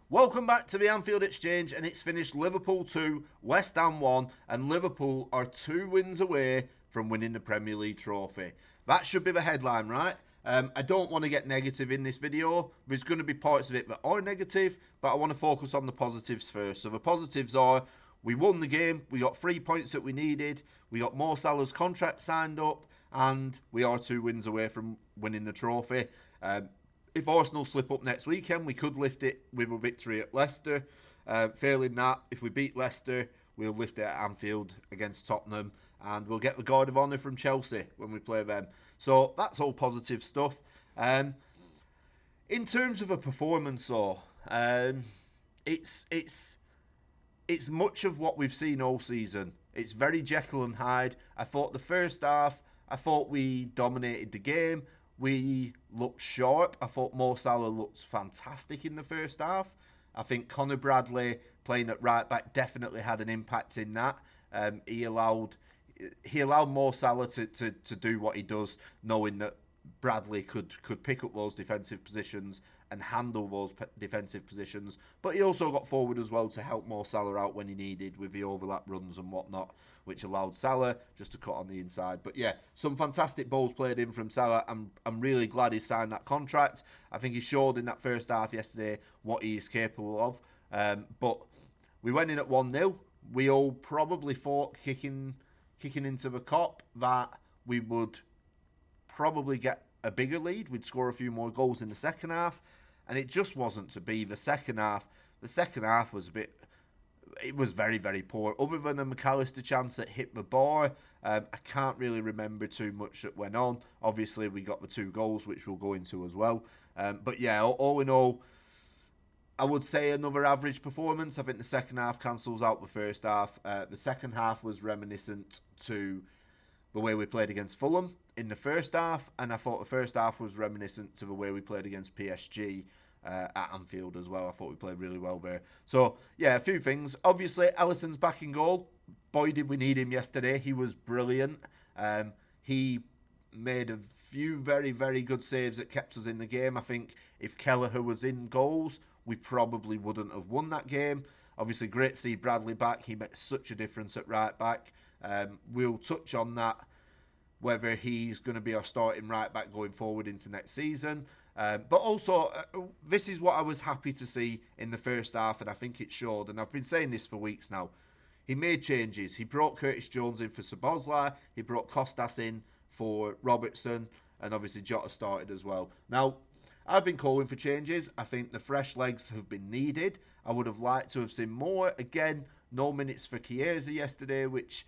Welcome back to the Anfield Exchange, and it's finished Liverpool 2, West Ham 1, and Liverpool are 2 wins away from winning the Premier League trophy. That should be the headline, right? I don't want to get negative in this video. There's going to be parts of it that are negative, but I want to focus on the positives first. So the positives are, we won the game, we got 3 points that we needed, we got Mo Salah's contract signed up, and we are 2 wins away from winning the trophy. If Arsenal slip up next weekend, we could lift it with a victory at Leicester. Failing that, if we beat Leicester, we'll lift it at Anfield against Tottenham, and we'll get the Guard of Honour from Chelsea when we play them. So that's all positive stuff. In terms of a performance, though, it's much of what we've seen all season. It's very Jekyll and Hyde. I thought the first half, I thought we dominated the game. We looked sharp. I thought Mo Salah looked fantastic in the first half. I think Conor Bradley playing at right back definitely had an impact in that. He allowed Mo Salah to do what he does, knowing that Bradley could pick up those defensive positions and handle those defensive positions. But he also got forward as well to help Mo Salah out when he needed with the overlap runs and whatnot, which allowed Salah just to cut on the inside. But yeah, some fantastic balls played in from Salah. I'm really glad he signed that contract. I think he showed in that first half yesterday what he is capable of. But we went in at 1-0. We all probably thought kicking into the cop that we would probably get a bigger lead. We'd score a few more goals in the second half, and it just wasn't to be. The second half was it was very, very poor. Other than a McAllister chance that hit the bar, I can't really remember too much that went on. Obviously, we got the 2 goals, which we'll go into as well. But yeah, all in all, I would say another average performance. I think the second half cancels out the first half. The second half was reminiscent to the way we played against Fulham in the first half, and I thought the first half was reminiscent to the way we played against PSG at Anfield as well. I thought we played really well there. So, yeah, a few things. Obviously, Alisson's back in goal. Boy, did we need him yesterday. He was brilliant. He made a few very, very good saves that kept us in the game. I think if Kelleher was in goals, we probably wouldn't have won that game. Obviously, great to see Bradley back. He makes such a difference at right back. We'll touch on that, whether he's going to be our starting right back going forward into next season. But also, this is what I was happy to see in the first half, and I think it showed. And I've been saying this for weeks now. He made changes. He brought Curtis Jones in for Szoboszlai. He brought Kostas in for Robertson. And obviously Jota started as well. Now, I've been calling for changes. I think the fresh legs have been needed. I would have liked to have seen more. Again, no minutes for Chiesa yesterday, which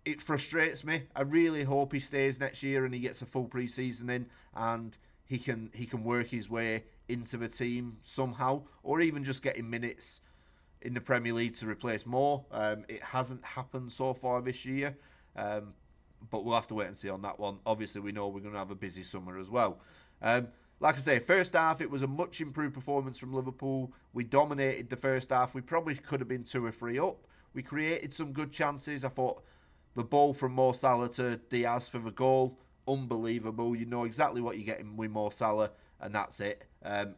it frustrates me. I really hope he stays next year and he gets a full pre-season in and he can work his way into the team somehow, or even just getting minutes in the Premier League to replace Mo. It hasn't happened so far this year, but we'll have to wait and see on that one. Obviously, we know we're going to have a busy summer as well. Like I say, first half, it was a much improved performance from Liverpool. We dominated the first half. We probably could have been 2 or 3 up. We created some good chances. I thought the ball from Mo Salah to Diaz for the goal, unbelievable. You know exactly what you're getting with Mo Salah, and that's it.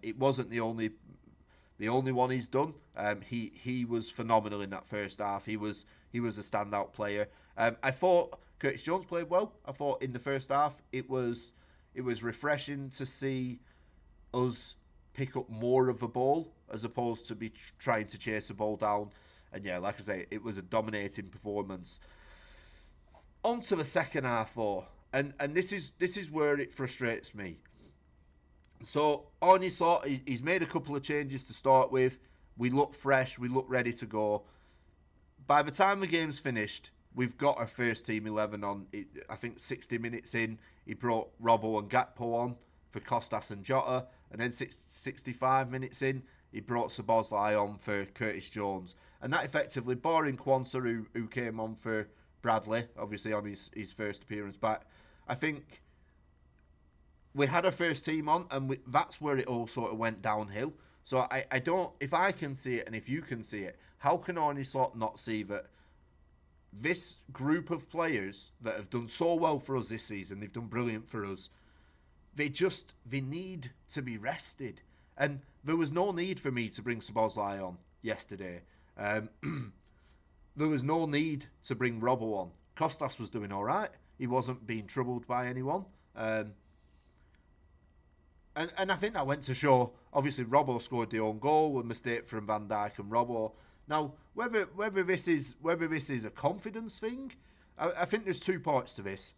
It wasn't the only one he's done. He was phenomenal in that first half. He was a standout player. I thought Curtis Jones played well. I thought in the first half it was refreshing to see us pick up more of the ball as opposed to be trying to chase the ball down. And yeah, like I say, it was a dominating performance. On to the second half, though, and this is where it frustrates me. So Arne Slot, he's made a couple of changes to start with. We look fresh, we look ready to go. By the time the game's finished, we've got our first team 11 on. I think 60 minutes in, he brought Robbo and Gakpo on for Kostas and Jota, and then 65 minutes in, he brought Szoboszlai on for Curtis Jones, and that effectively, barring Quansah who came on for Bradley, obviously on his first appearance back, I think we had our first team on, and that's where it all sort of went downhill. So I don't, if I can see it and if you can see it, how can Arne Slot not see that this group of players that have done so well for us this season, they've done brilliant for us, they need to be rested. And there was no need for me to bring Szoboszlai on yesterday. Um, there was no need to bring Robbo on. Kostas was doing all right. He wasn't being troubled by anyone. And I think that went to show, obviously, Robbo scored the own goal, a mistake from Van Dijk and Robbo. Now, whether this is a confidence thing, I think there's two parts to this.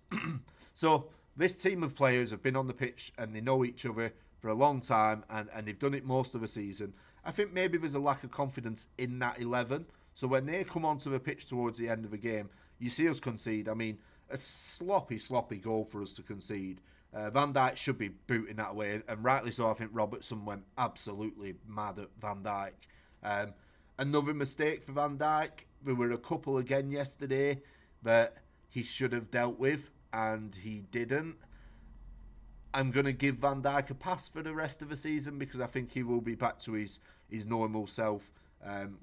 So, this team of players have been on the pitch and they know each other for a long time and they've done it most of the season. I think maybe there's a lack of confidence in that 11. So, when they come onto the pitch towards the end of the game, you see us concede. I mean, a sloppy goal for us to concede. Van Dijk should be booting that away, and rightly so. I think Robertson went absolutely mad at Van Dijk. Another mistake for Van Dijk. There were a couple again yesterday that he should have dealt with, and he didn't. I'm going to give Van Dijk a pass for the rest of the season because I think he will be back to his normal self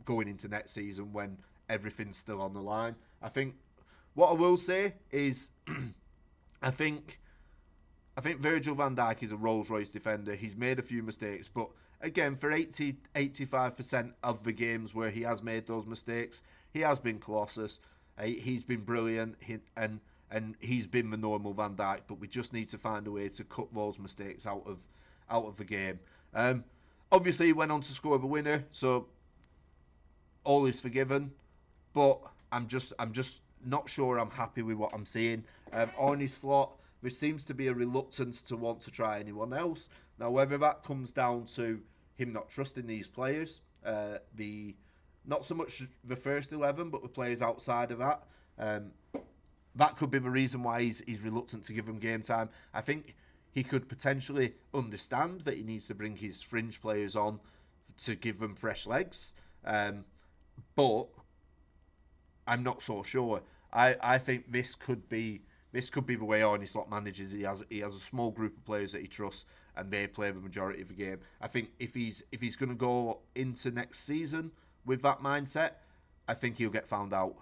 going into next season when everything's still on the line. I think what I will say is I think Virgil van Dijk is a Rolls-Royce defender. He's made a few mistakes, but again, for 85% of the games where he has made those mistakes, he has been Colossus. He's been brilliant, and he's been the normal Van Dijk, but we just need to find a way to cut those mistakes out of the game. Obviously, he went on to score the winner, so all is forgiven, but I'm just not sure I'm happy with what I'm seeing. Arne Slot, there seems to be a reluctance to want to try anyone else. Now, whether that comes down to him not trusting these players, not so much the first 11, but the players outside of that, that could be the reason why he's reluctant to give them game time. I think he could potentially understand that he needs to bring his fringe players on to give them fresh legs, but I'm not so sure. I think this could be the way Arne Slot manages. He has a small group of players that he trusts, and they play the majority of the game. I think if he's going to go into next season with that mindset, I think he'll get found out.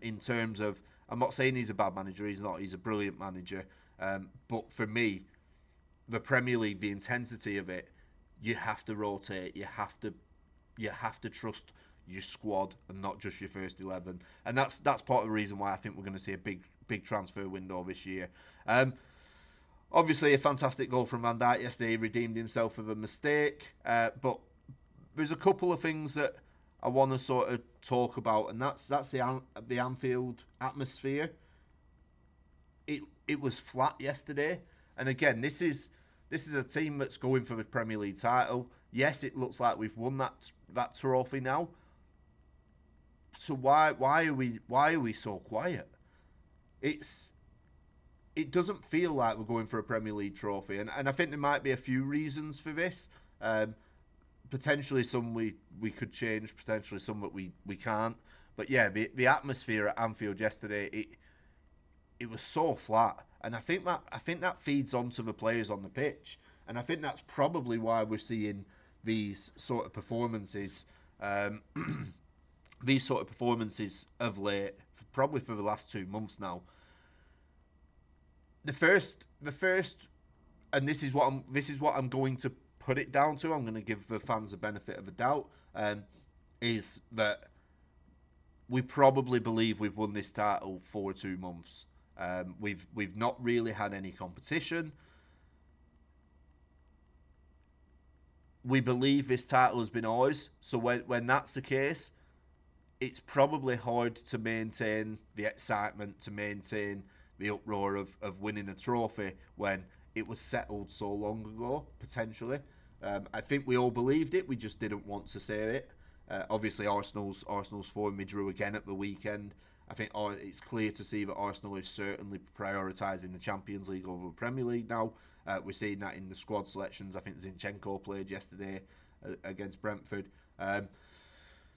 In terms of, I'm not saying he's a bad manager. He's not. He's a brilliant manager. But for me, the Premier League, the intensity of it, you have to rotate. You have to trust your squad and not just your first 11. And that's part of the reason why I think we're going to see a big transfer window this year. Obviously, a fantastic goal from Van Dijk yesterday. He redeemed himself of a mistake. But there's a couple of things that I want to sort of talk about, and that's the Anfield atmosphere. It was flat yesterday, and again, this is a team that's going for the Premier League title. Yes, it looks like we've won that trophy now. So why are we so quiet? It doesn't feel like we're going for a Premier League trophy, and I think there might be a few reasons for this. Potentially some we could change, potentially some that we can't. But yeah, the atmosphere at Anfield yesterday, it was so flat, and I think that feeds onto the players on the pitch, and I think that's probably why we're seeing these sort of performances, of late, probably for the last 2 months now. The first, and this is what I'm going to put it down to. I'm going to give the fans the benefit of the doubt. Is that we probably believe we've won this title for 2 months. We've not really had any competition. We believe this title has been ours. So when that's the case, it's probably hard to maintain the excitement, to maintain the uproar of winning a trophy when it was settled so long ago, potentially. I think we all believed it. We just didn't want to say it. Obviously, Arsenal's form. We drew again at the weekend. I think it's clear to see that Arsenal is certainly prioritising the Champions League over the Premier League now. We're seeing that in the squad selections. I think Zinchenko played yesterday against Brentford.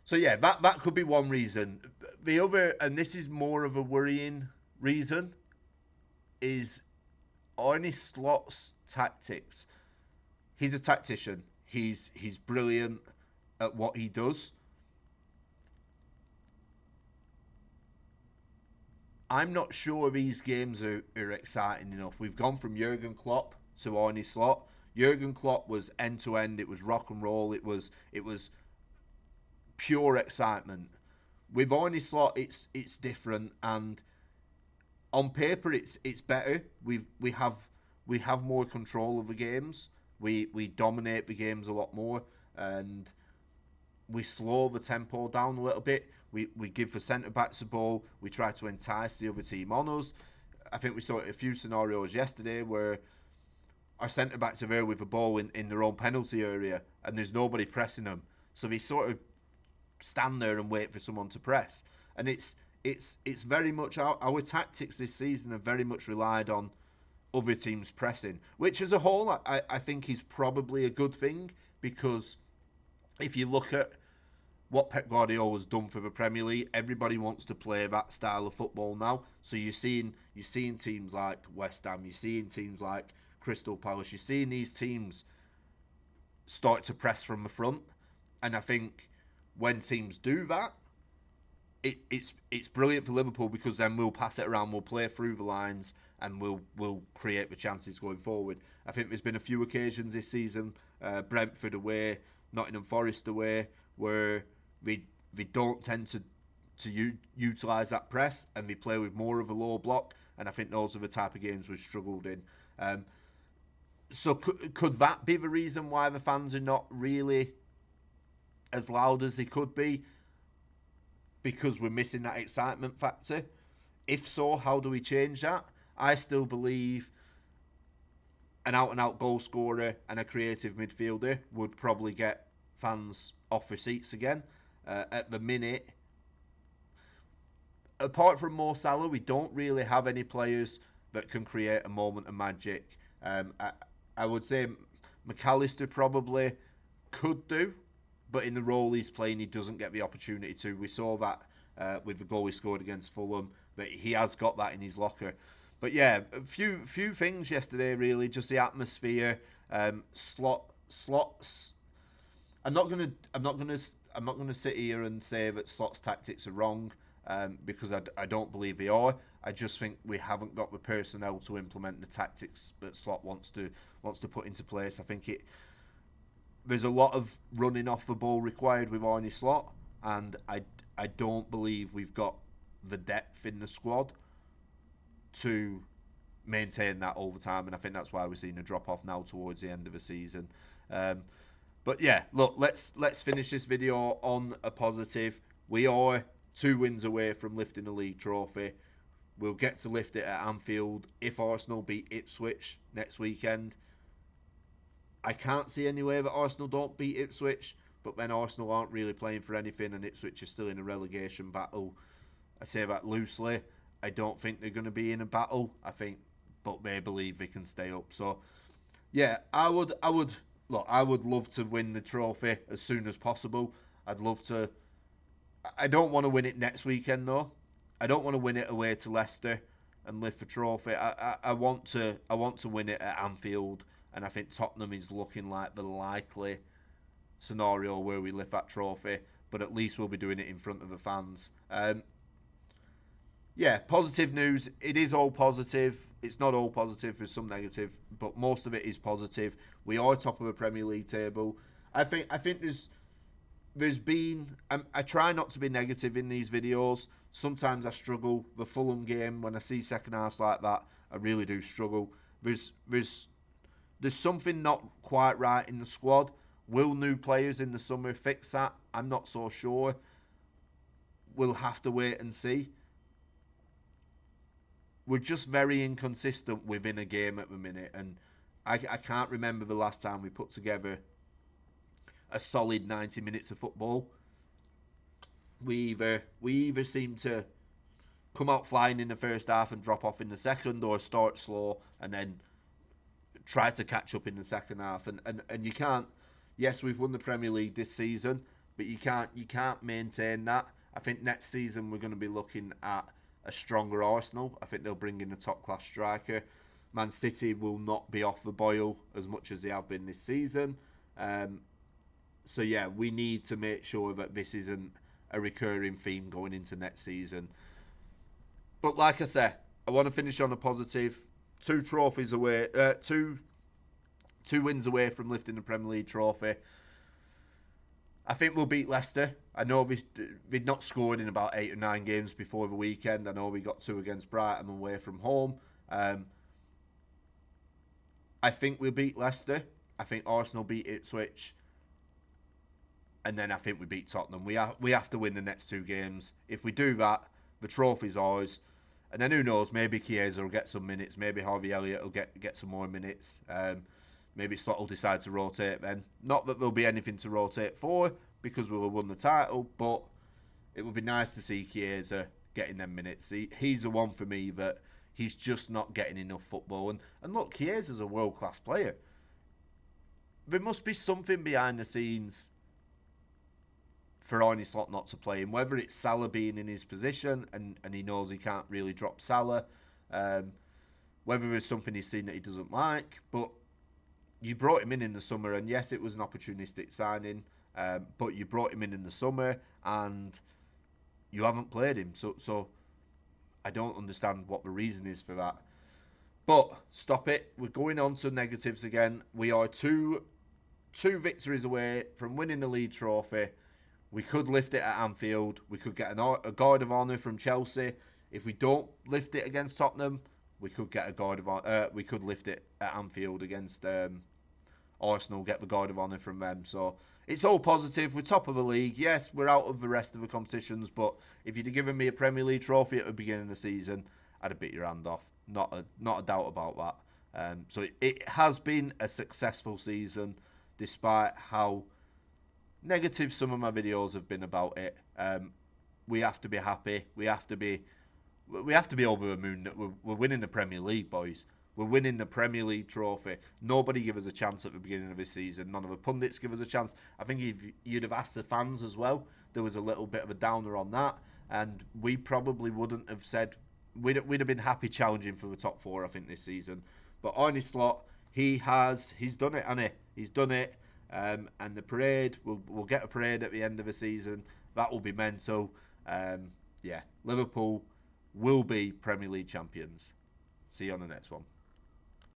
So yeah, that could be one reason. The other, and this is more of a worrying reason, is Arne Slot's tactics. He's a tactician. He's brilliant at what he does. I'm not sure these games are exciting enough. We've gone from Jurgen Klopp to Arne Slot. Jurgen Klopp was end to end. It was rock and roll. It was pure excitement. With Arne Slot, it's different, and on paper it's better. We have more control of the games. We dominate the games a lot more, and we slow the tempo down a little bit. We give the centre backs the ball. We try to entice the other team on us. I think we saw a few scenarios yesterday where our centre backs are there with the ball in their own penalty area, and there's nobody pressing them. So they sort of stand there and wait for someone to press. And it's very much our tactics this season have very much relied on other teams pressing, which as a whole I think is probably a good thing, because if you look at what Pep Guardiola has done for the Premier League, everybody wants to play that style of football now. So you're seeing teams like West Ham, you're seeing teams like Crystal Palace, you're seeing these teams start to press from the front. And I think when teams do that, it's brilliant for Liverpool, because then we'll pass it around, we'll play through the lines, and we'll create the chances going forward. I think there's been a few occasions this season, Brentford away, Nottingham Forest away, where we don't tend to utilise that press, and we play with more of a low block, and I think those are the type of games we've struggled in. So could that be the reason why the fans are not really as loud as they could be? Because we're missing that excitement factor? If so, how do we change that? I still believe an out-and-out goal scorer and a creative midfielder would probably get fans off their seats again. At the minute, apart from Mo Salah, we don't really have any players that can create a moment of magic. I would say McAllister probably could do, but in the role he's playing, he doesn't get the opportunity to. We saw that with the goal he scored against Fulham, that he has got that in his locker. But yeah, a few things yesterday really, just the atmosphere, slots. I'm not gonna sit here and say that Slot's tactics are wrong, because I don't believe they are. I just think we haven't got the personnel to implement the tactics that Slot wants to put into place. I think there's a lot of running off the ball required with Arne Slot, and I don't believe we've got the depth in the squad to maintain that over time, and I think that's why we're seeing a drop off now towards the end of the season. But yeah, look, let's finish this video on a positive. We are 2 wins away from lifting the league trophy. We'll get to lift it at Anfield if Arsenal beat Ipswich next weekend. I can't see any way that Arsenal don't beat Ipswich, but then Arsenal aren't really playing for anything and Ipswich is still in a relegation battle. I say that loosely. I don't think they're going to be in a battle. But they believe they can stay up. So, yeah, I would love to win the trophy as soon as possible. I'd love to. I don't want to win it next weekend though. I don't want to win it away to Leicester and lift the trophy. I want to win it at Anfield, and I think Tottenham is looking like the likely scenario where we lift that trophy. But at least we'll be doing it in front of the fans. Yeah, positive news. It is all positive. It's not all positive. There's some negative, but most of it is positive. We are top of the Premier League table. I think there's been. I try not to be negative in these videos. Sometimes I struggle. The Fulham game, when I see second halves like that, I really do struggle. There's something not quite right in the squad. Will new players in the summer fix that? I'm not so sure. We'll have to wait and see. We're just very inconsistent within a game at the minute, and I can't remember the last time we put together a solid 90 minutes of football. We either seem to come out flying in the first half and drop off in the second, or start slow and then try to catch up in the second half. And you can't. Yes, we've won the Premier League this season, but you can't maintain that. I think next season we're going to be looking at a stronger Arsenal. I think they'll bring in a top-class striker. Man City will not be off the boil as much as they have been this season. So yeah, we need to make sure that this isn't a recurring theme going into next season. But like I said, I want to finish on a positive. 2 trophies away, 2 2 wins away from lifting the Premier League trophy. I think we'll beat Leicester. I know we'd not scored in about 8 or 9 games before the weekend. I know we got 2 against Brighton away from home. I think we'll beat Leicester. I think Arsenal beat Ipswich. And then I think we beat Tottenham. We have to win the next 2 games. If we do that, the trophy's ours. And then who knows, maybe Chiesa will get some minutes. Maybe Harvey Elliott will get some more minutes. Maybe Slot will decide to rotate then. Not that there'll be anything to rotate for, because we'll have won the title, but it would be nice to see Chiesa getting them minutes. He's the one for me that he's just not getting enough football. And look, Chiesa's a world-class player. There must be something behind the scenes for Arne Slot not to play him, whether it's Salah being in his position and he knows he can't really drop Salah, whether there's something he's seen that he doesn't like, but you brought him in the summer, and yes, it was an opportunistic signing, but you brought him in the summer and you haven't played him, so I don't understand what the reason is for that. But stop it, we're going on to negatives again. We are two victories away from winning the league trophy. We could lift it at Anfield. We could get a guard of honour from Chelsea. If we don't lift it against Tottenham, we could get a guard of honour. We could lift it at Anfield against Arsenal. Get the guard of honour from them. So it's all positive. We're top of the league. Yes, we're out of the rest of the competitions. But if you'd have given me a Premier League trophy at the beginning of the season, I'd have bit your hand off. Not a doubt about that. So it has been a successful season, despite how negative some of my videos have been about it. We have to be happy. We have to be over the moon that we're winning the Premier League, boys. We're winning the Premier League trophy. Nobody gave us a chance at the beginning of this season. None of the pundits give us a chance. I think if you'd have asked the fans as well, there was a little bit of a downer on that, and we probably wouldn't have said we'd have been happy challenging for the top 4. I think this season. But Arne Slot, he's done it, hasn't he? He's done it. And the parade, we'll get a parade at the end of the season. That will be mental. Liverpool will be Premier League champions. See you on the next one.